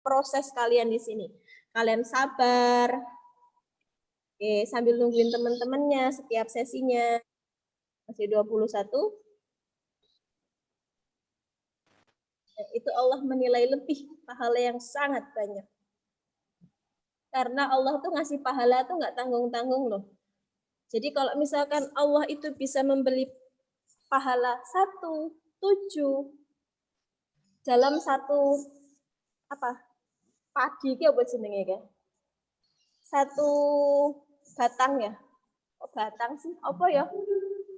proses kalian di sini. Kalian sabar. Oke, sambil nungguin teman-temannya setiap sesinya. Masih 21. Itu Allah menilai lebih pahala yang sangat banyak. Karena Allah tuh ngasih pahala tuh nggak tanggung-tanggung loh. Jadi kalau misalkan Allah itu bisa membeli pahala 7 dalam satu padi ki apa jenenge ya? Satu batang ya. Kok batang sih? Apa ya?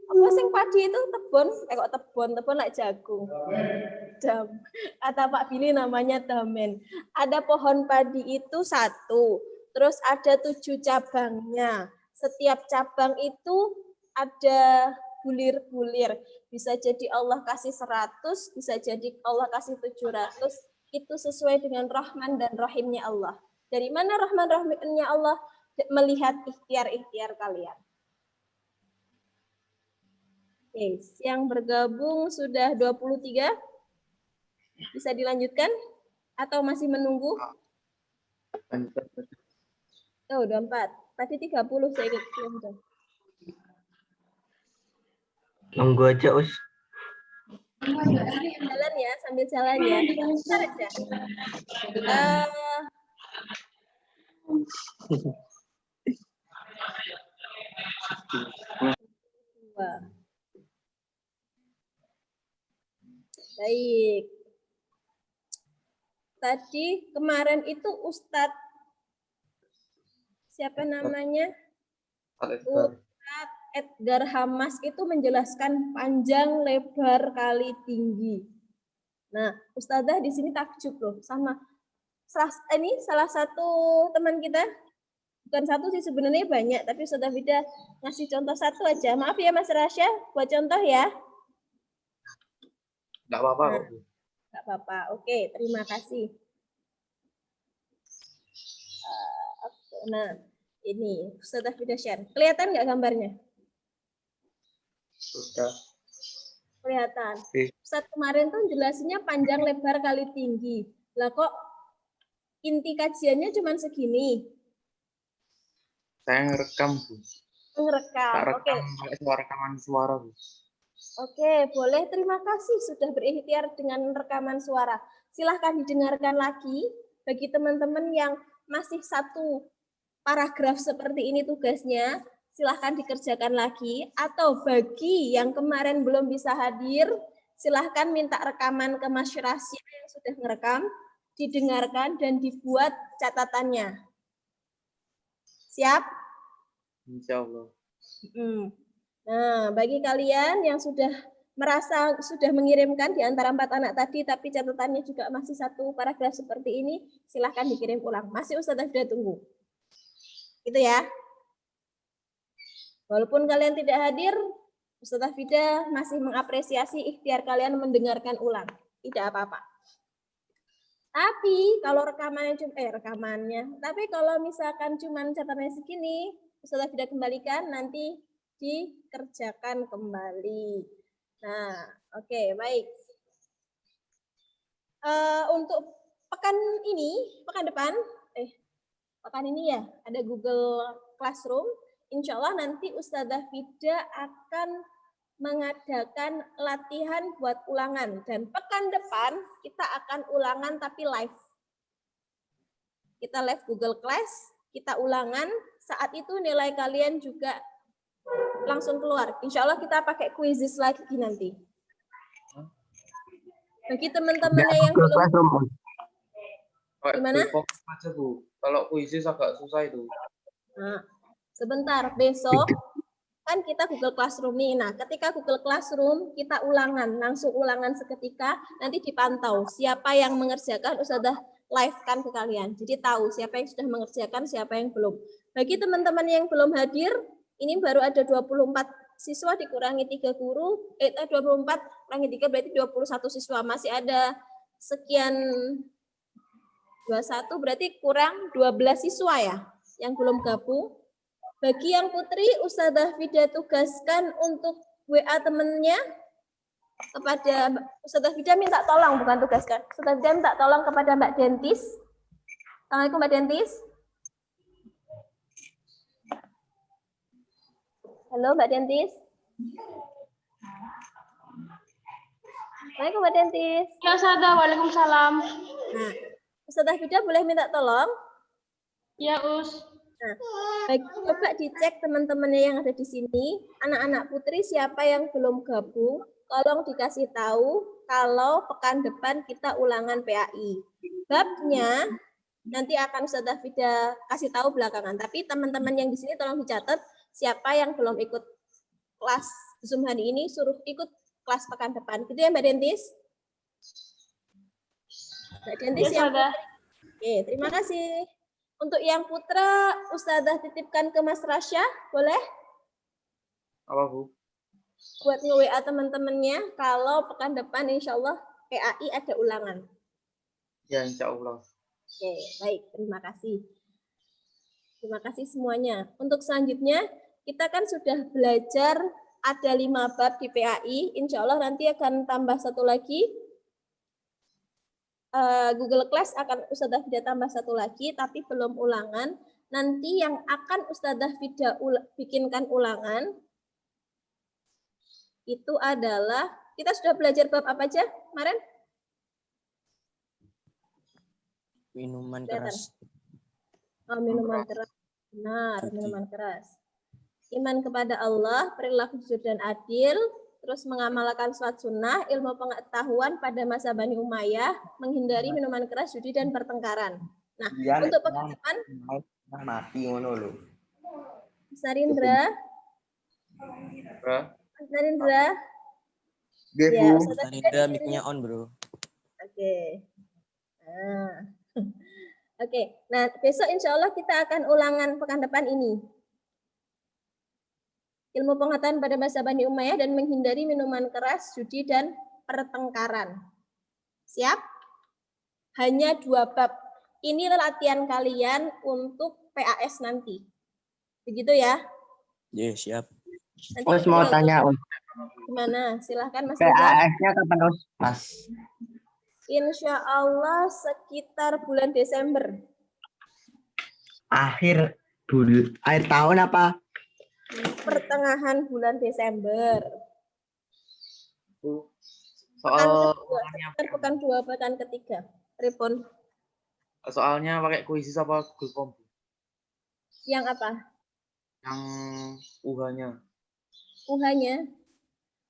Apa sing padi itu tebon? Kok tebon like jagung. Dam. Kata Pak Billy namanya damen. Ada pohon padi itu 1, terus ada 7 cabangnya. Setiap cabang itu ada bulir-bulir. Bisa jadi Allah kasih 100, bisa jadi Allah kasih 700. Itu sesuai dengan Rahman dan Rahimnya Allah. Dari mana Rahman Rahimnya Allah? Melihat ikhtiar-ikhtiar kalian. Oke, yang bergabung sudah 23. Bisa dilanjutkan? Atau masih menunggu? Oh, 24. Tadi 30 saya ingat. Nunggu aja, Us. Jalan ya, sambil jalan ya. Bentar aja. Baik. Tadi kemarin itu Ustadz siapa namanya? Ustadz Edgar Hamas itu menjelaskan panjang, lebar, kali tinggi. Nah, Ustadzah di sini takjub loh sama ini salah satu teman kita. Bukan satu sih sebenarnya banyak, tapi Ustadzah Vida ngasih contoh 1 aja. Maaf ya Mas Rasya, buat contoh ya. Enggak apa-apa. Enggak apa-apa. Oke, terima kasih. Nah, ini Ustadzah Vida share. Kelihatan nggak gambarnya? Sudah. Kelihatan. Ustadz kemarin tuh jelasinnya panjang, lebar, kali tinggi. Lah kok inti kajiannya cuma segini? Saya ngerekam, Bu. Ngerekam. Oke. Rekaman suara, Bu. Oke, boleh. Terima kasih sudah berikhtiar dengan rekaman suara. Silahkan didengarkan lagi bagi teman-teman yang masih 1 paragraf seperti ini tugasnya. Silahkan dikerjakan lagi, atau bagi yang kemarin belum bisa hadir, silahkan minta rekaman ke Mas Rasya yang sudah merekam, didengarkan dan dibuat catatannya. Siap? Insya Allah. Nah, bagi kalian yang sudah merasa sudah mengirimkan di antara 4 anak tadi, tapi catatannya juga masih 1 paragraf seperti ini, silahkan dikirim ulang. Masih Ustadzah sudah tunggu. Gitu ya. Walaupun kalian tidak hadir, Ustadzah Vida masih mengapresiasi ikhtiar kalian mendengarkan ulang. Tidak apa-apa. Tapi kalau tapi kalau misalkan cuma catatannya segini, Ustadzah Vida kembalikan, nanti dikerjakan kembali. Nah, oke, baik. Untuk pekan ini ya, ada Google Classroom. Insya Allah nanti Ustadzah Vida akan mengadakan latihan buat ulangan. Dan pekan depan kita akan ulangan tapi live. Kita live Google Class, kita ulangan. Saat itu nilai kalian juga langsung keluar. Insya Allah kita pakai quizzes lagi nanti. Bagi teman-temannya yang belum... Gimana? Aja, Bu. Kalau quizzes agak susah itu. Nah, sebentar, besok kan kita Google Classroom nih. Nah, ketika Google Classroom kita langsung ulangan seketika, nanti dipantau siapa yang mengerjakan, Ustadzah live kan ke kalian. Jadi tahu siapa yang sudah mengerjakan, siapa yang belum. Bagi teman-teman yang belum hadir, ini baru ada 24 siswa dikurangi 3 guru, 24 kurangi 3 berarti 21 siswa. Masih ada sekian 21 berarti kurang 12 siswa ya yang belum gabung. Bagi yang putri, Ustadzah Vida tugaskan untuk WA temennya kepada Ustadzah Vida minta tolong, bukan tugaskan. Ustadzah Vida minta tolong kepada Mbak Dentis Assalamualaikum Mbak Dentis. Halo Mbak Dentis. Assalamualaikum Mbak Dentis. Ya, Ustazah. Waalaikumsalam. Nah, Ustazah Fida boleh minta tolong? Ya, Us. Nah, coba dicek teman-temannya yang ada di sini, anak-anak putri siapa yang belum gabung, tolong dikasih tahu kalau pekan depan kita ulangan PAI. Babnya nanti akan Ustazah Fida kasih tahu belakangan, tapi teman-teman yang di sini tolong dicatat siapa yang belum ikut kelas Zoom hari ini, suruh ikut kelas pekan depan. Gitu ya Mbak Dentis? Mbak Dentis Ya, yang Ustazah. Oke, terima kasih. Untuk yang putra, Ustazah titipkan ke Mas Rasya, boleh? Apa, Bu? Buat nge-WA teman-temannya, kalau pekan depan insya Allah PAI ada ulangan. Ya, insya Allah. Oke, baik. Terima kasih. Terima kasih semuanya. Untuk selanjutnya, kita kan sudah belajar ada 5 bab di PAI. Insya Allah nanti akan tambah satu lagi. Google Class akan Ustazah Fida tambah satu lagi, tapi belum ulangan. Nanti yang akan Ustazah Fida bikinkan ulangan, itu adalah, kita sudah belajar bab apa aja kemarin? Minuman Kelihatan. keras. Oh, minuman keras. Benar, minuman keras. Iman kepada Allah, perilaku jujur dan adil, terus mengamalkan sholat sunnah, ilmu pengetahuan pada masa Bani Umayyah, menghindari minuman keras, judi, dan pertengkaran. Nah, untuk pekan depan, Mati ngono lho. Mas Narindra, Mas Narindra, Nggih, ya, Bu. Ustazah Fida di Tanda sini. mic-nya on, Bro. Oke. Nah. Oke. Nah, besok insya Allah kita akan ulangan pekan depan ini. Ilmu pengetahuan pada masa Bani Umayyah dan menghindari minuman keras, judi, dan pertengkaran. Siap? Hanya 2 bab. Ini latihan kalian untuk PAS nanti. Begitu ya? Ya, siap. Nanti Us mau tinggal tanya, Us. gimana? Silahkan Mas Reza. PAS-nya kapan, Us? Mas. Insya Allah sekitar bulan Desember. Akhir tahun apa? Pertengahan bulan Desember. Bu. Pekan Soal kedua, sekitar pekan 2, pekan ketiga. Ripon. soalnya pakai kuisis apa Google Form, Bu? Yang apa? Yang UH-nya. UH-nya.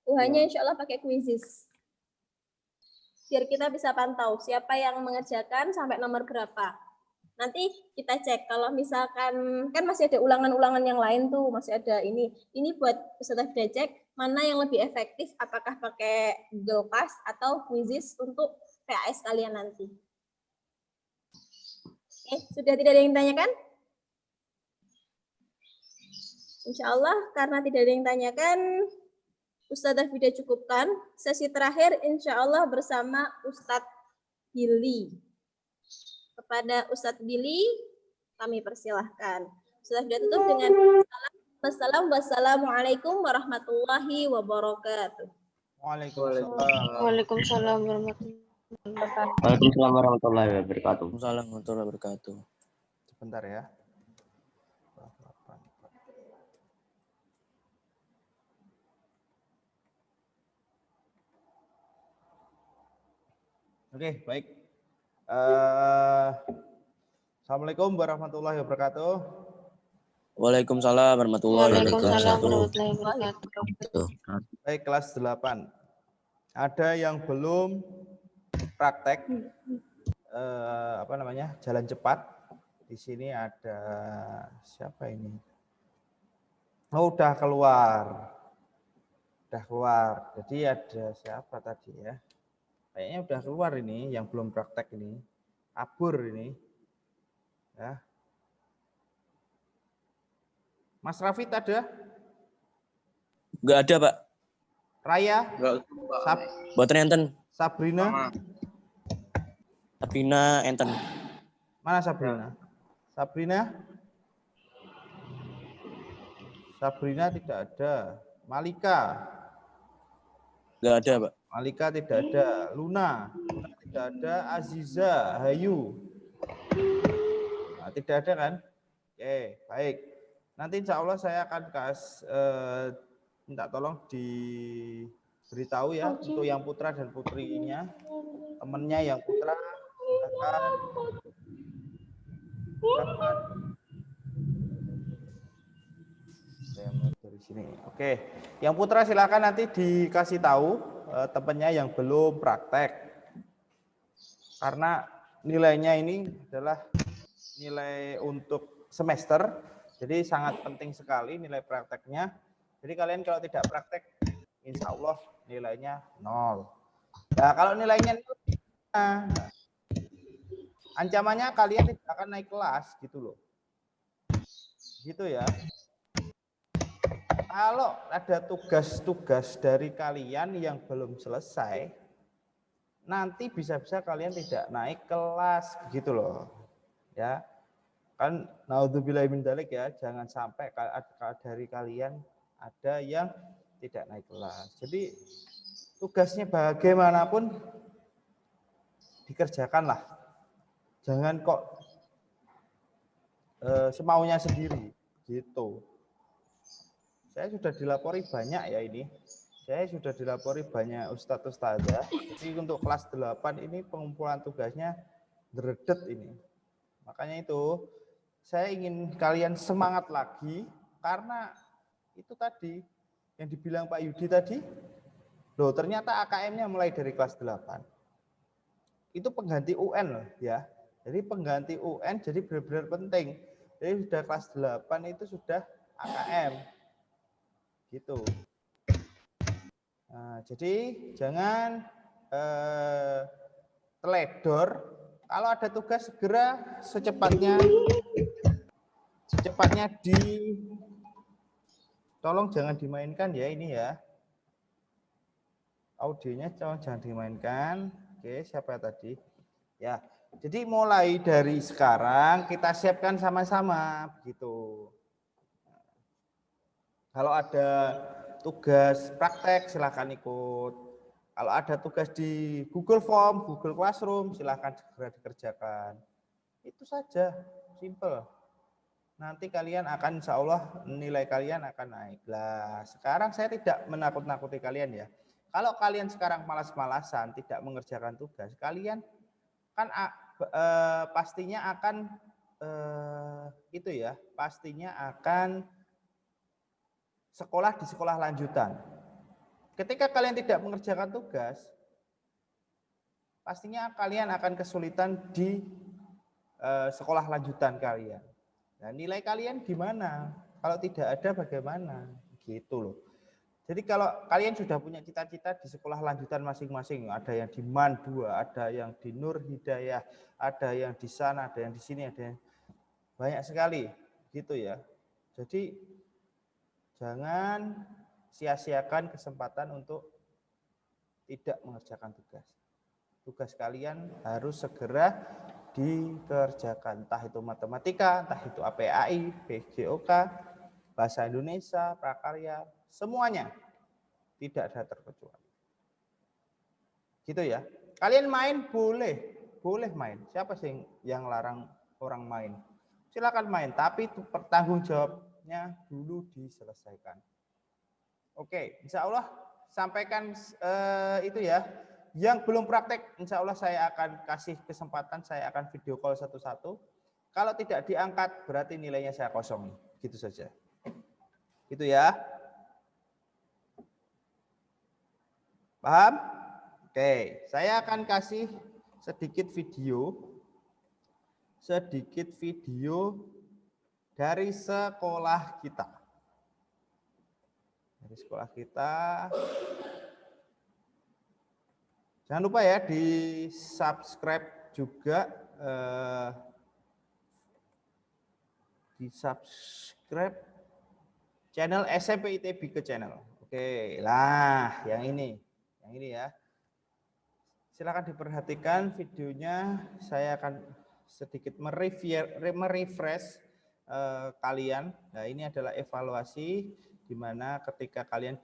UH-nya Ya. insya Allah pakai quizzes. Biar kita bisa pantau siapa yang mengerjakan sampai nomor berapa. Nanti kita cek kalau misalkan kan masih ada ulangan-ulangan yang lain tuh, masih ada ini. Ini buat Ustazah Fida cek mana yang lebih efektif, apakah pakai Google Class atau quizzes untuk PAS kalian nanti. Oke, sudah tidak ada yang tanyakan? Insya Allah karena tidak ada yang tanyakan, Ustazah Fida cukupkan. Sesi terakhir insya Allah bersama Ustadz Billy. Kepada Ustadz Billy, kami persilahkan. Ustazah Fida tutup dengan wassalamualaikum warahmatullahi wabarakatuh. Waalaikumsalam warahmatullahi wabarakatuh. Waalaikumsalam warahmatullahi wabarakatuh. Waalaikumsalam warahmatullahi wabarakatuh. Sebentar ya. Oke, baik. Assalamualaikum warahmatullahi wabarakatuh. Waalaikumsalam warahmatullahi Waalaikumsalam wabarakatuh. warahmatullahi wabarakatuh. Baik, kelas 8. Ada yang belum praktek jalan cepat. Di sini ada siapa ini? Oh, udah keluar. Udah keluar. Jadi ada siapa tadi ya? Kayaknya udah keluar ini yang belum praktek ini. Kabur ini. Ya. Mas Rafid ada? Enggak ada, Pak. Raya? Enggak, Boten enten. Sabrina? sama. Sabrina enten. Mana Sabrina? Sabrina? Sabrina tidak ada. Malika? Enggak ada, Pak. Malika tidak ada. Luna tidak ada. Aziza, Hayu. Tidak ada kan? Oke, baik. Nanti insya Allah saya akan minta tolong diberitahu ya untuk yang putra dan putrinya, temennya yang putra silakan. Saya mau dari sini. Oke, yang putra silakan nanti dikasih tahu temennya yang belum praktek. Karena nilainya ini adalah nilai untuk semester, jadi sangat penting sekali nilai prakteknya. Jadi kalian kalau tidak praktek, insya Allah nilainya 0. Nah kalau nilainya 0, nah, ancamannya kalian tidak akan naik kelas gitu loh. Gitu ya. Kalau ada tugas-tugas dari kalian yang belum selesai, nanti bisa-bisa kalian tidak naik kelas gitu loh. Ya. Kan naudzubillahi min dzalik ya, jangan sampai dari kalian ada yang tidak naik kelas. Jadi tugasnya bagaimanapun dikerjakanlah. Jangan kok semaunya sendiri gitu. Saya sudah dilapori banyak ya ini. Saya sudah dilapori banyak ustadz-ustadzah. Jadi untuk kelas 8 ini pengumpulan tugasnya deredet ini. Makanya itu saya ingin kalian semangat lagi karena itu tadi yang dibilang Pak Yudi tadi. Loh, ternyata AKM-nya mulai dari kelas 8. Itu pengganti UN loh ya. Jadi pengganti UN jadi benar-benar penting. Jadi sudah kelas 8 itu sudah AKM. Gitu. Nah, jadi jangan teledor. Kalau ada tugas segera secepatnya tolong jangan dimainkan ya ini ya. Audionya jangan dimainkan. Oke, siapa tadi? Ya. Jadi mulai dari sekarang kita siapkan sama-sama begitu. Kalau ada tugas praktek silahkan ikut. Kalau ada tugas di Google Form, Google Classroom silahkan segera dikerjakan. Itu saja, simple. Nanti kalian akan insya Allah nilai kalian akan naik. Lah, sekarang saya tidak menakut-nakuti kalian ya. Kalau kalian sekarang malas-malasan tidak mengerjakan tugas, kalian kan pastinya akan pastinya akan sekolah di sekolah lanjutan. Ketika kalian tidak mengerjakan tugas, pastinya kalian akan kesulitan di sekolah lanjutan kalian. Nah, nilai kalian gimana? Kalau tidak ada bagaimana? Gitu loh. Jadi kalau kalian sudah punya cita-cita di sekolah lanjutan masing-masing, ada yang di MAN 2, ada yang di Nur Hidayah, ada yang di sana, ada yang di sini, ada yang banyak sekali, gitu ya. Jadi jangan sia-siakan kesempatan untuk tidak mengerjakan tugas. Tugas kalian harus segera dikerjakan, entah itu matematika, entah itu APAI, PJOK, bahasa Indonesia, prakarya, semuanya tidak ada terkecuali. Gitu ya. Kalian main boleh main. Siapa sih yang larang orang main? Silakan main, tapi pertanggung jawabnya dulu diselesaikan. Oke, insya Allah sampaikan itu ya. Yang belum praktek, insya Allah saya akan kasih kesempatan, saya akan video call satu-satu. Kalau tidak diangkat, berarti nilainya saya kosong. Gitu saja. Gitu ya. Paham? Oke, saya akan kasih sedikit video dari sekolah kita. Dari sekolah kita. Jangan lupa ya di subscribe juga, di subscribe channel SMP ITB ke channel. Oke, lah yang ini ya. Silakan diperhatikan videonya. Saya akan sedikit merefresh kalian. Nah, ini adalah evaluasi di mana ketika kalian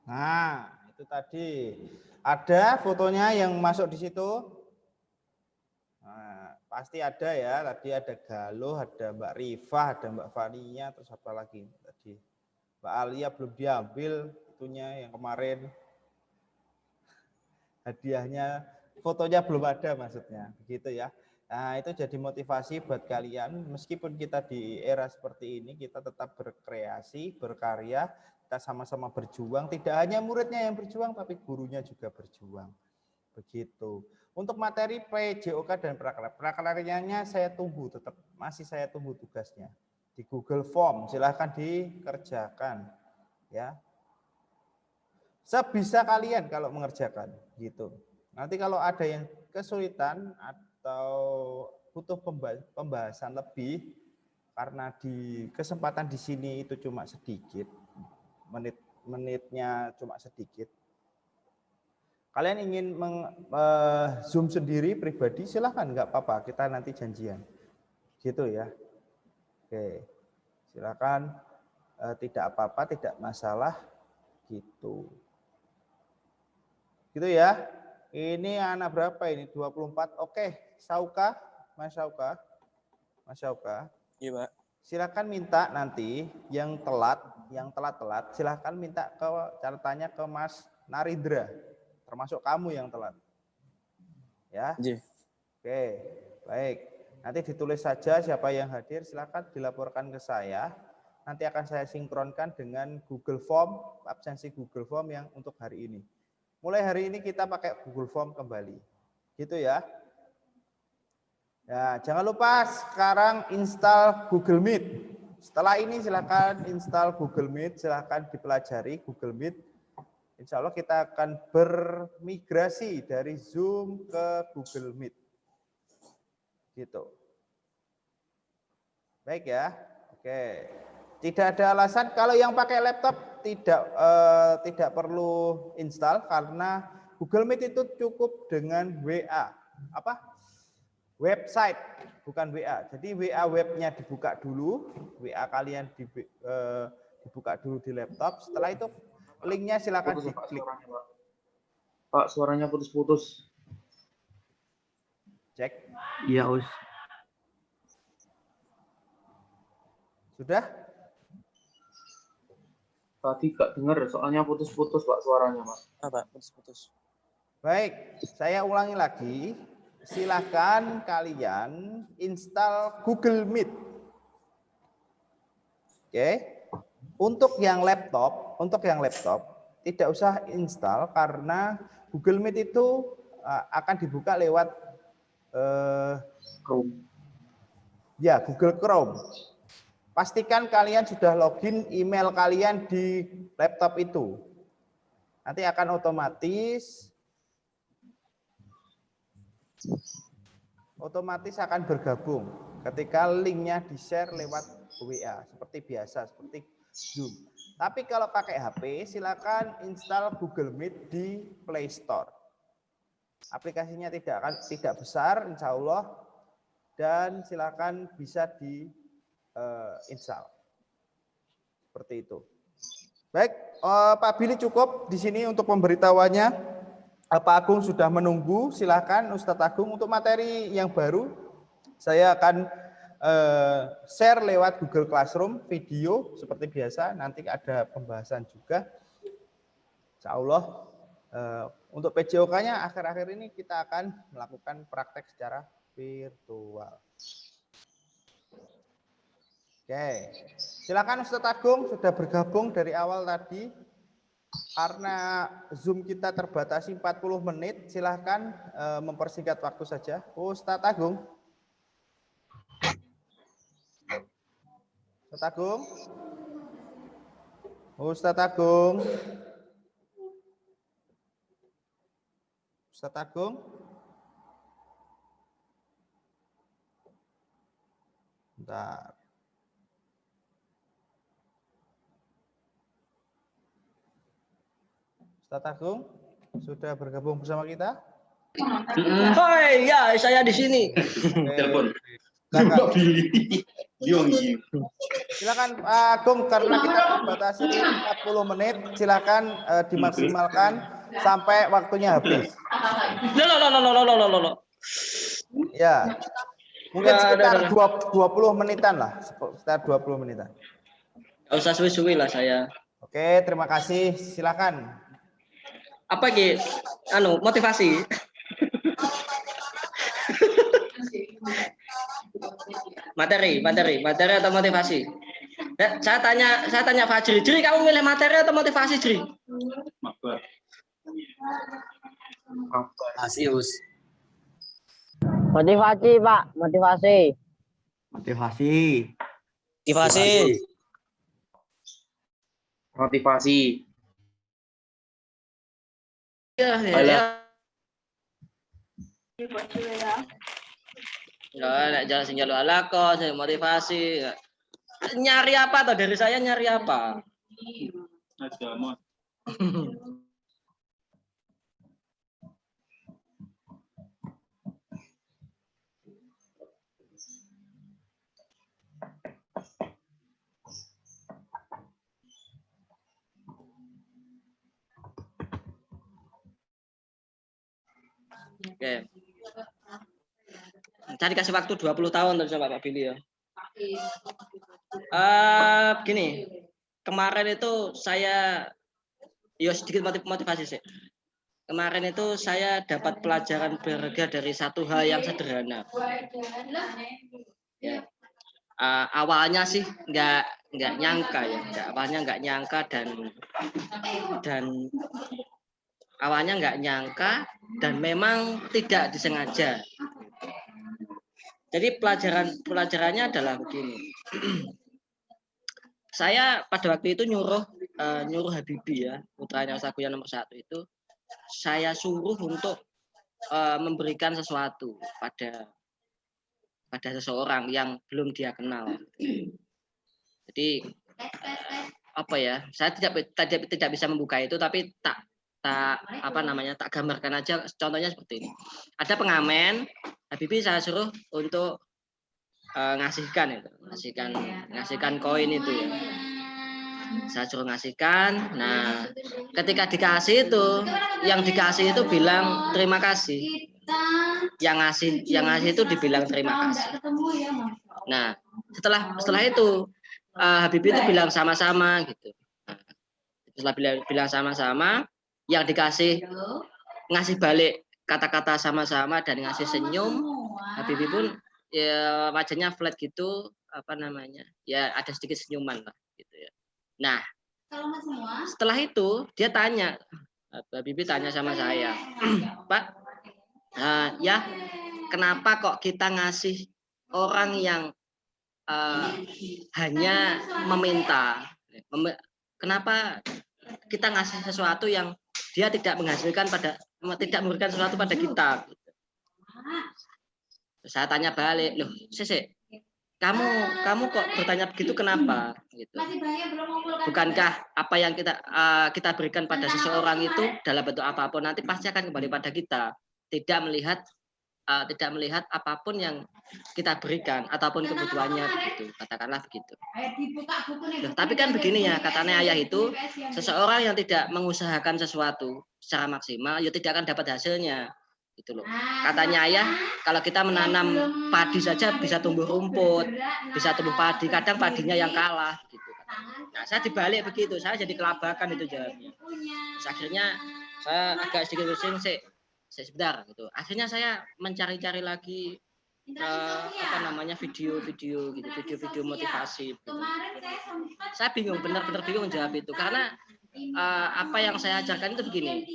Nah, itu tadi. Ada fotonya yang masuk di situ? Nah, pasti ada ya. Tadi ada Galuh, ada Mbak Rifah, ada Mbak Fania, terus apa lagi tadi? Mbak Alia belum diambil itunya yang kemarin. Hadiahnya, fotonya belum ada maksudnya. Begitu ya. Nah, itu jadi motivasi buat kalian. Meskipun kita di era seperti ini, kita tetap berkreasi, berkarya, kita sama-sama berjuang. Tidak hanya muridnya yang berjuang, tapi gurunya juga berjuang. Begitu. Untuk materi PJOK dan prakarya saya tunggu tetap. Masih saya tunggu tugasnya. Di Google Form, silahkan dikerjakan. Ya. Sebisa kalian kalau mengerjakan. Gitu. Nanti kalau ada yang kesulitan atau butuh pembahasan lebih karena di kesempatan di sini itu cuma sedikit, menitnya cuma sedikit. Kalian ingin Zoom sendiri pribadi silahkan, nggak apa-apa, kita nanti janjian. Gitu ya. Oke. Silakan, tidak apa-apa, tidak masalah gitu. Gitu ya. Ini anak berapa ini? 24. Oke, Sauka, Mas Sauka. Mas Sauka. Iya, Pak. Silakan minta nanti yang telat silakan minta ke catatannya ke Mas Narindra. Termasuk kamu yang telat. Ya. Iya. Oke, baik. Nanti ditulis saja siapa yang hadir, silakan dilaporkan ke saya. Nanti akan saya sinkronkan dengan Google Form, absensi Google Form yang untuk hari ini. Mulai hari ini kita pakai Google Form kembali. Gitu ya. Ya, jangan lupa sekarang install Google Meet. Setelah ini silakan install Google Meet, silakan dipelajari Google Meet. Insya Allah kita akan bermigrasi dari Zoom ke Google Meet. Gitu. Baik ya. Oke. Tidak ada alasan kalau yang pakai laptop tidak perlu install karena Google Meet itu cukup dengan WA. Apa? Website, bukan WA. Jadi WA webnya dibuka dulu, WA kalian dibuka dulu di laptop. Setelah itu linknya silakan Putus, diklik. Pak, suaranya putus-putus. Cek. Iya, Us. Sudah? Tadi gak dengar, soalnya putus-putus Pak suaranya Pak. Pak, putus-putus. Baik, saya ulangi lagi. Silakan kalian install Google Meet. Oke. Untuk yang laptop tidak usah install karena Google Meet itu akan dibuka lewat Chrome. ya Google Chrome. Pastikan kalian sudah login email kalian di laptop itu. Nanti akan otomatis akan bergabung ketika linknya di-share lewat WA seperti biasa, seperti Zoom. Tapi kalau pakai HP, silakan install Google Meet di Play Store. Aplikasinya tidak besar, insya Allah, dan silakan bisa di install. Seperti itu. Baik, Pak Billy cukup di sini untuk pemberitahuannya. Pak Agung sudah menunggu, silakan Ustadz Agung untuk materi yang baru. Saya akan share lewat Google Classroom video seperti biasa. Nanti ada pembahasan juga. Insya Allah untuk PJOK-nya akhir-akhir ini kita akan melakukan praktek secara virtual. Oke, silakan Ustadz Agung sudah bergabung dari awal tadi. Karena Zoom kita terbatasi 40 menit, silakan mempersingkat waktu saja. Ustadz Agung. Ustadz Agung. Ustadz Agung. Ustadz Agung. Bentar. Ustadz Agung sudah bergabung bersama kita? Hai, ya saya di sini. Telepon. Silakan. Billy. Silakan Pak Agung, karena kita dibatasi 40 menit, silakan dimaksimalkan sampai waktunya habis. Loh. Ya. Mungkin Udah, sekitar udah. 20 menitan lah, sekitar 20 menitan. Gak usah suwi-suwi lah saya. Oke, terima kasih. Silakan. Apa Ki? Motivasi. materi atau motivasi? Saya tanya Fajri, kamu milih materi atau motivasi, Jri? Asius. Motivasi, Pak. Motivasi. Motivasi. Motivasi. Ya. Nek jalan sing njaluk alako, sing motivasi. Nyari apa atau dari saya nyari apa? Oke. Tadi kasih waktu 20 tahun terus Pak Billy ya. Begini. Kemarin itu saya sedikit motivasi sih. Kemarin itu saya dapat pelajaran berharga dari satu hal yang sederhana. Ya. Awalnya sih nggak nyangka ya. Awalnya nggak nyangka dan awalnya nggak nyangka dan memang tidak disengaja. Jadi pelajarannya adalah begini. Saya pada waktu itu nyuruh Habibie ya, putranya Ustaz Buya nomor 1 itu, saya suruh untuk memberikan sesuatu pada seseorang yang belum dia kenal. Jadi apa ya? Saya tidak bisa membuka itu, tapi tak gambarkan aja. Contohnya seperti ini. Ada pengamen, Habibie saya suruh untuk ngasihkan koin itu ya. Saya suruh ngasihkan. Nah, ketika dikasih itu, yang dikasih itu bilang terima kasih. Yang ngasih itu dibilang terima kasih. Nah, setelah itu Habibie itu bilang sama-sama gitu. Nah, setelah bilang sama-sama, yang dikasih ngasih balik kata-kata sama-sama dan ngasih senyum. Habibie pun ya wajahnya flat gitu, ya ada sedikit senyuman lah gitu ya. Nah, setelah itu dia tanya, Habibie tanya sama saya, Pak, ya kenapa kok kita ngasih orang yang hanya meminta, kenapa kita ngasih sesuatu yang dia tidak memberikan sesuatu pada kita. Saya tanya balik, loh, kamu kok bertanya begitu kenapa? Gitu. Bukankah apa yang kita berikan pada seseorang itu dalam bentuk apapun nanti pasti akan kembali pada kita, tidak melihat apapun yang kita berikan ataupun kebutuhannya begitu, katakanlah begitu. Loh, tapi kan begini ya, katanya ayah itu, seseorang yang tidak mengusahakan sesuatu secara maksimal, ya tidak akan dapat hasilnya. Gitu loh. Katanya ayah, kalau kita menanam padi saja bisa tumbuh rumput, bisa tumbuh padi, kadang padinya yang kalah gitu. Nah, saya dibalik begitu, saya jadi kelabakan itu jawabnya. Terus akhirnya saya agak sedikit pusing sebentar gitu. Akhirnya saya mencari-cari lagi video-video gitu, video motivasi gitu. Saya bingung, benar-benar bingung jawab itu karena apa yang saya ajarkan itu begini.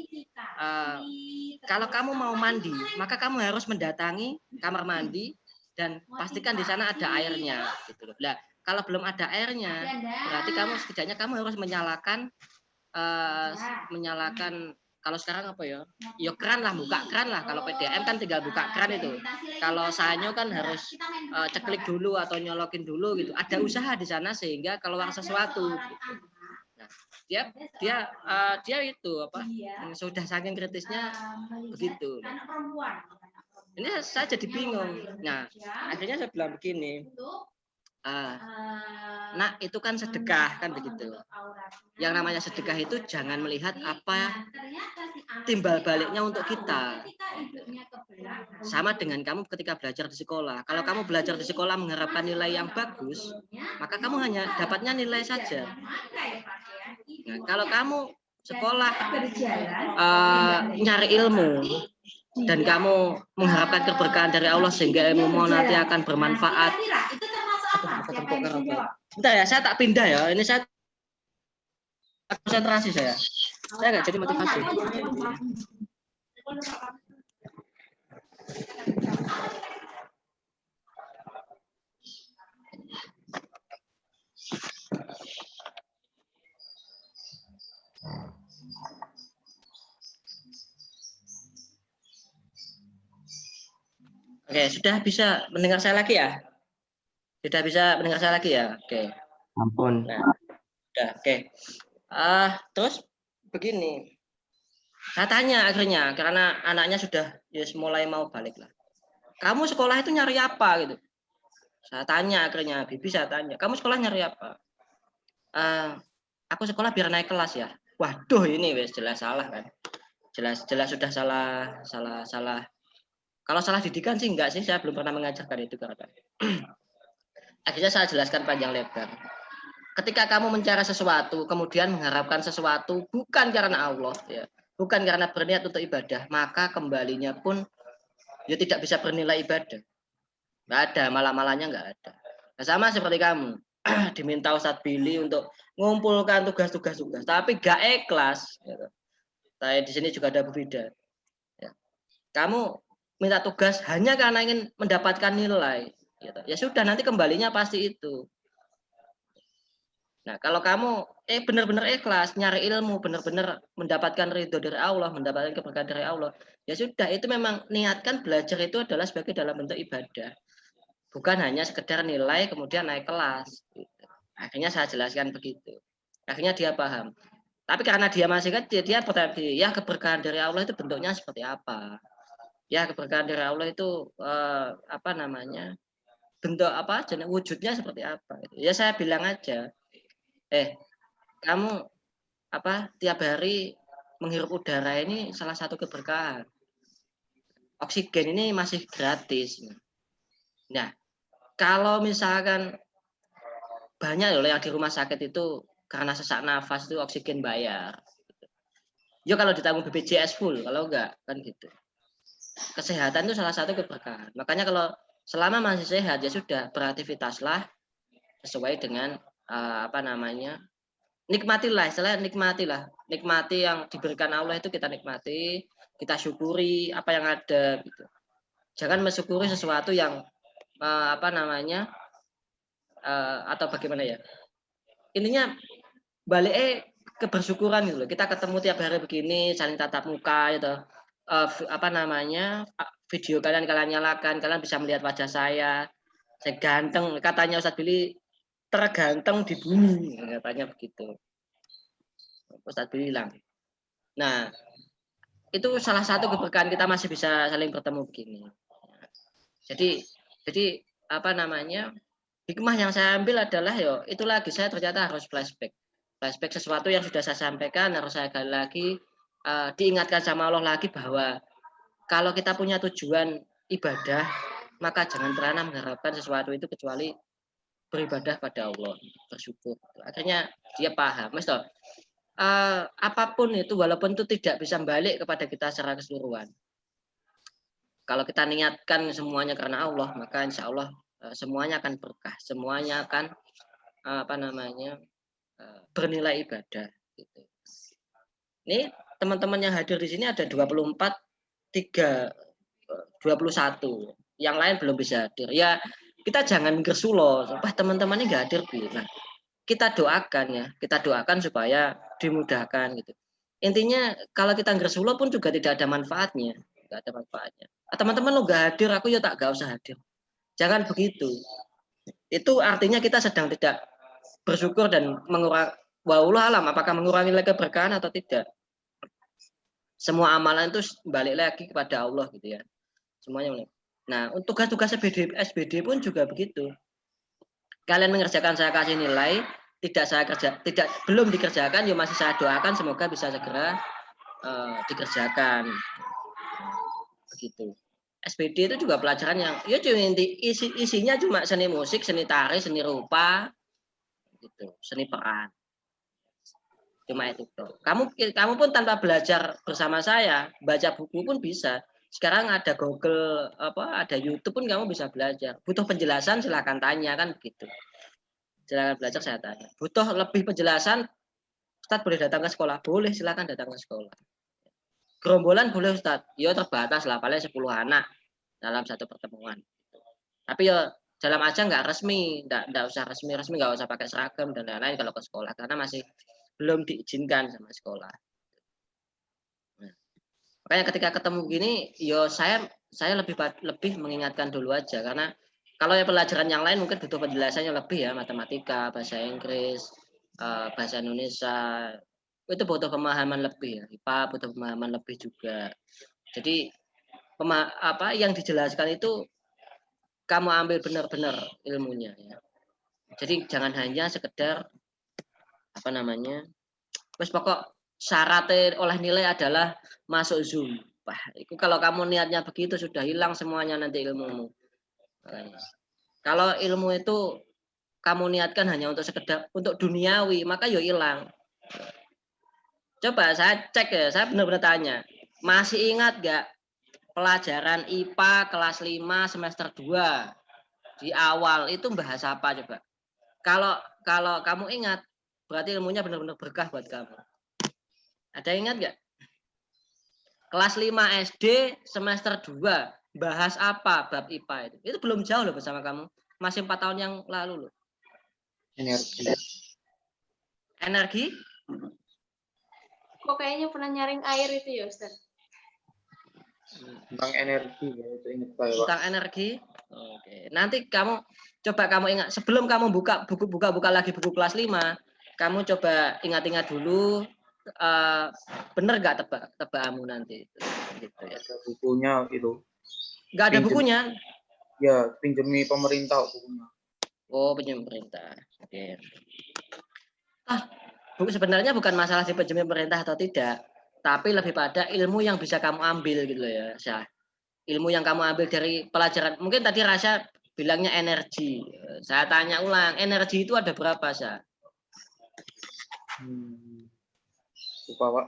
Kalau kamu mau mandi, maka kamu harus mendatangi kamar mandi dan pastikan di sana ada airnya gitu loh. Nah, kalau belum ada airnya, berarti setidaknya kamu harus menyalakan kalau sekarang apa ya? Ya keran lah, buka keran lah. Kalau PDAM kan tinggal buka keran itu. Kalau Sanyo kan harus ceklik dulu atau nyolokin dulu gitu. Ada usaha di sana sehingga keluar sesuatu gitu. Nah, dia itu sudah saking kritisnya begitu. Ini saya jadi bingung. Nah, akhirnya saya bilang begini, nak itu kan sedekah kan begitu. Yang namanya sedekah itu jangan melihat apa timbal baliknya untuk kita. Sama dengan kamu ketika belajar di sekolah. Kalau kamu belajar di sekolah mengharapkan nilai yang bagus, maka kamu hanya dapatnya nilai saja. Nah, kalau kamu sekolah nyari ilmu dan kamu mengharapkan keberkahan dari Allah sehingga ilmu nanti akan bermanfaat. Bentar ya, saya tak pindah ya. Ini saya konsentrasi saya nggak jadi motivasi. Oke, sudah bisa mendengar saya lagi ya? Sudah bisa mendengar saya lagi ya? Oke. Ampun. Nah, udah, oke. Terus begini. Saya tanya akhirnya, karena anaknya sudah mulai mau balik lah. Kamu sekolah itu nyari apa gitu? Saya tanya akhirnya, Bibi saya tanya, kamu sekolah nyari apa? Aku sekolah biar naik kelas ya. Waduh, ini wes jelas salah kan? Jelas sudah salah. Kalau salah didikan sih enggak sih, saya belum pernah mengajarkan itu karena. Akhirnya saya jelaskan panjang lebar. Ketika kamu mencari sesuatu, kemudian mengharapkan sesuatu bukan karena Allah, ya, bukan karena berniat untuk ibadah, maka kembalinya pun ya tidak bisa bernilai ibadah. Enggak ada, malah-malahnya enggak ada. Nah, sama seperti kamu, diminta Ustadz Billy untuk mengumpulkan tugas, tapi enggak ikhlas. Gitu. Saya di sini juga ada Bu Fida. Ya. Kamu minta tugas hanya karena ingin mendapatkan nilai. Gitu. Ya sudah, nanti kembalinya pasti itu. Nah, kalau kamu benar-benar ikhlas, nyari ilmu, benar-benar mendapatkan ridho dari Allah, mendapatkan keberkahan dari Allah, ya sudah, itu memang niatkan belajar itu adalah sebagai dalam bentuk ibadah. Bukan hanya sekedar nilai kemudian naik kelas. Gitu. Akhirnya saya jelaskan begitu. Akhirnya dia paham. Tapi karena dia masih kecil, dia bertanya, ya keberkahan dari Allah itu bentuknya seperti apa? Ya keberkahan dari Allah itu apa namanya? Bentuk apa? Wujudnya seperti apa? Ya saya bilang aja, kamu apa tiap hari menghirup udara ini salah satu keberkahan. Oksigen ini masih gratis. Nah, kalau misalkan banyak loh yang di rumah sakit itu karena sesak nafas itu oksigen bayar. Ya kalau ditanggung BPJS full, kalau enggak kan gitu. Kesehatan itu salah satu keberkahan. Makanya kalau selama masih sehat ya sudah beraktivitaslah sesuai dengan apa namanya? Nikmatilah, istilahnya nikmati yang diberikan Allah itu kita nikmati, kita syukuri apa yang ada gitu. Jangan mensyukuri sesuatu yang apa namanya atau bagaimana ya. Intinya balik kebersyukuran gitu loh. Kita ketemu tiap hari begini, saling tatap muka gitu. Apa namanya? Video kalian nyalakan, kalian bisa melihat wajah saya ganteng, katanya Ustadz Billy terganteng di bumi, katanya begitu. Ustadz bilang. Nah, itu salah satu keberkahan kita masih bisa saling bertemu begini. Jadi apa namanya? Hikmah yang saya ambil adalah itu lagi saya ternyata harus flashback sesuatu yang sudah saya sampaikan harus saya gali lagi, diingatkan sama Allah lagi bahwa kalau kita punya tujuan ibadah, maka jangan pernah mengharapkan sesuatu itu kecuali beribadah pada Allah, bersyukur. Akhirnya dia paham, Mas toh. Apapun itu, walaupun itu tidak bisa balik kepada kita secara keseluruhan. Kalau kita niatkan semuanya karena Allah, maka insya Allah semuanya akan berkah, semuanya akan apa namanya bernilai ibadah. Gitu. Ini teman-teman yang hadir di sini ada 24, 21. Yang lain belum bisa hadir. Ya kita jangan gersulo, teman-temannya nggak hadir. Nah, kita doakan supaya dimudahkan gitu. Intinya kalau kita gersulo pun juga tidak ada manfaatnya, nggak ada manfaatnya. Teman-teman lo nggak hadir, aku ya gak usah hadir. Jangan begitu. Itu artinya kita sedang tidak bersyukur dan mengurangi. Wallahu alam, apakah mengurangi nilai keberkahan atau tidak? Semua amalan itu balik lagi kepada Allah gitu ya. Semuanya mulai. Nah, untuk tugas-tugas SBD pun juga begitu. Kalian mengerjakan, saya kasih nilai, belum dikerjakan, ya masih saya doakan semoga bisa segera dikerjakan. Begitu. SBD itu juga pelajaran yang ya isinya cuma seni musik, seni tari, seni rupa, gitu, seni peran. Cuma itu. Kamu pun tanpa belajar bersama saya, baca buku pun bisa. Sekarang ada Google, ada YouTube pun kamu bisa belajar. Butuh penjelasan silakan tanya, kan begitu. Silakan belajar, saya tanya. Butuh lebih penjelasan, Ustadz boleh datang ke sekolah? Boleh, silakan datang ke sekolah. Gerombolan boleh Ustadz, ya terbatas lah, paling 10 anak dalam satu pertemuan. Tapi ya dalam aja nggak resmi, nggak usah resmi, nggak usah pakai seragam dan lain-lain kalau ke sekolah, karena masih belum diizinkan sama sekolah. Nah, makanya ketika ketemu gini, yo saya lebih mengingatkan dulu aja, karena kalau ya pelajaran yang lain mungkin butuh penjelasannya lebih ya, matematika, bahasa Inggris, bahasa Indonesia, itu butuh pemahaman lebih ya. IPA butuh pemahaman lebih juga. Jadi yang dijelaskan itu kamu ambil benar-benar ilmunya ya. Jadi jangan hanya sekedar terus pokok syaratnya oleh nilai adalah masuk Zoom. Wah, itu kalau kamu niatnya begitu sudah hilang semuanya nanti ilmumu. Kalau ilmu itu kamu niatkan hanya untuk sekedar untuk duniawi, maka yo hilang. Coba saya cek ya, saya benar-benar tanya. Masih ingat gak pelajaran IPA kelas 5 semester 2 di awal itu bahas apa coba? Kalau kamu ingat, berarti ilmunya benar-benar berkah buat kamu. Ada ingat nggak? Kelas 5 SD semester 2 bahas apa bab IPA itu? Itu belum jauh loh bersama kamu. Masih 4 tahun yang lalu loh. Energi? Kok kayaknya pernah nyaring air itu ya, Ustaz? Tentang energi ya, itu ingat saya, Pak. Tentang energi. Oke. Nanti coba kamu ingat sebelum kamu buka lagi buku kelas 5, kamu coba ingat-ingat dulu bener nggak tebakanmu nanti gitu ya. Ada bukunya itu. Nggak ada bukunya. Ya, pinjami pemerintah bukunya. Oh, pinjam pemerintah. Oke. Sebenarnya bukan masalah dipinjami pemerintah atau tidak, tapi lebih pada ilmu yang bisa kamu ambil gitu ya, Syah. Ilmu yang kamu ambil dari pelajaran. Mungkin tadi Rasya bilangnya energi. Saya tanya ulang, energi itu ada berapa, Syah? Lupa, Pak.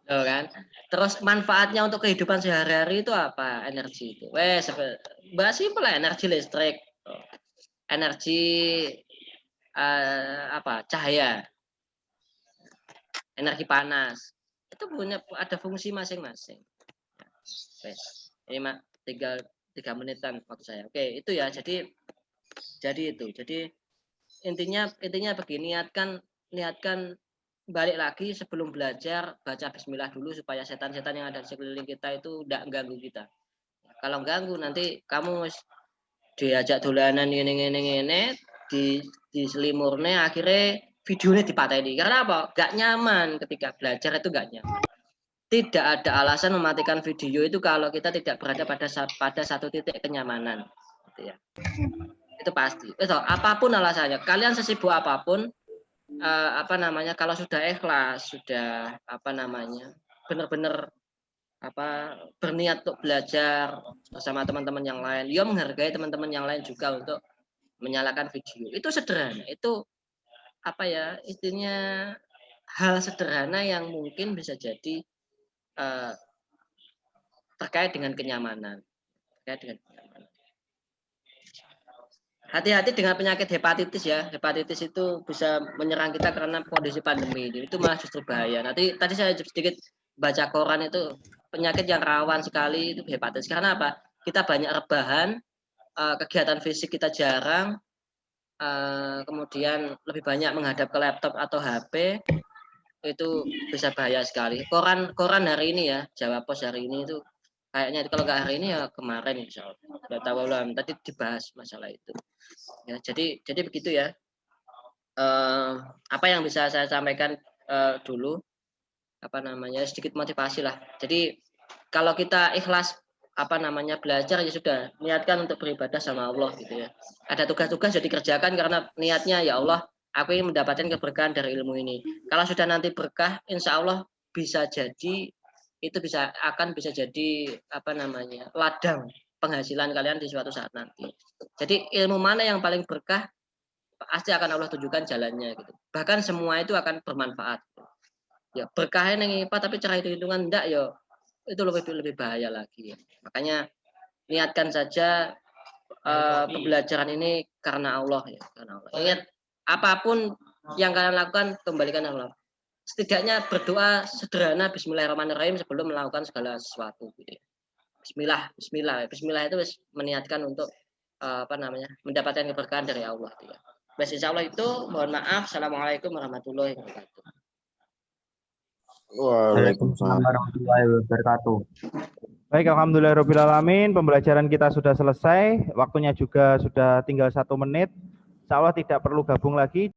Oh, kan? Terus manfaatnya untuk kehidupan sehari-hari itu apa? Energi itu. Bahas simpel lah, energi listrik. Energi cahaya. Energi panas. Itu ada fungsi masing-masing. Oke. Ini tinggal 3 menitan waktu saya. Oke, itu ya. Jadi itu. Jadi intinya begini, niatkan balik lagi sebelum belajar baca bismillah dulu supaya setan-setan yang ada di sekeliling kita itu tidak ganggu kita. Kalau ganggu nanti kamu diajak dolanan ini di selimurnya akhirnya videonya dipateni. Karena apa? Gak nyaman ketika belajar itu gak nyaman. Tidak ada alasan mematikan video itu kalau kita tidak berada pada satu titik kenyamanan. Gitu ya. Itu pasti. Itu apapun alasannya. Kalian sesibuk apapun, kalau sudah ikhlas, sudah benar-benar berniat untuk belajar bersama teman-teman yang lain, dia menghargai teman-teman yang lain juga untuk menyalakan video. Itu sederhana. Itu intinya hal sederhana yang mungkin bisa jadi terkait dengan kenyamanan. Hati-hati dengan penyakit hepatitis ya. Hepatitis itu bisa menyerang kita karena kondisi pandemi. Itu malah justru bahaya. Nanti tadi saya sedikit baca koran itu penyakit yang rawan sekali itu hepatitis. Karena apa? Kita banyak rebahan, kegiatan fisik kita jarang, kemudian lebih banyak menghadap ke laptop atau HP, itu bisa bahaya sekali. Koran hari ini ya, Jawa Pos hari ini itu kayaknya kalau nggak hari ini ya kemarin insya Allah. Nggak tahu lah, tadi dibahas masalah itu. Ya, jadi begitu ya. Apa yang bisa saya sampaikan dulu, sedikit motivasi lah. Jadi kalau kita ikhlas belajar ya sudah niatkan untuk beribadah sama Allah gitu ya. Ada tugas-tugas jadi kerjakan karena niatnya ya Allah aku ingin mendapatkan keberkahan dari ilmu ini. Kalau sudah nanti berkah, insya Allah bisa jadi itu akan bisa jadi ladang penghasilan kalian di suatu saat nanti. Jadi ilmu mana yang paling berkah pasti akan Allah tunjukkan jalannya gitu. Bahkan semua itu akan bermanfaat. Ya berkahnya yang IPA tapi cara hitungan enggak ya itu lebih bahaya lagi. Makanya niatkan saja pembelajaran ini karena Allah ya, karena Allah. Ingat apapun yang kalian lakukan kembalikan Allah. Setidaknya berdoa sederhana Bismillahirrahmanirrahim sebelum melakukan segala sesuatu gitu ya. Bismillah itu meniatkan untuk mendapatkan keberkahan dari Allah gitu ya. Bas insya Allah itu mohon maaf. Assalamualaikum warahmatullahi wabarakatuh. Waalaikumsalam warahmatullahi wabarakatuh. Baik, alhamdulillahirrahmanirrahim. Pembelajaran kita sudah selesai. Waktunya juga sudah tinggal 1 menit. Insya Allah tidak perlu gabung lagi.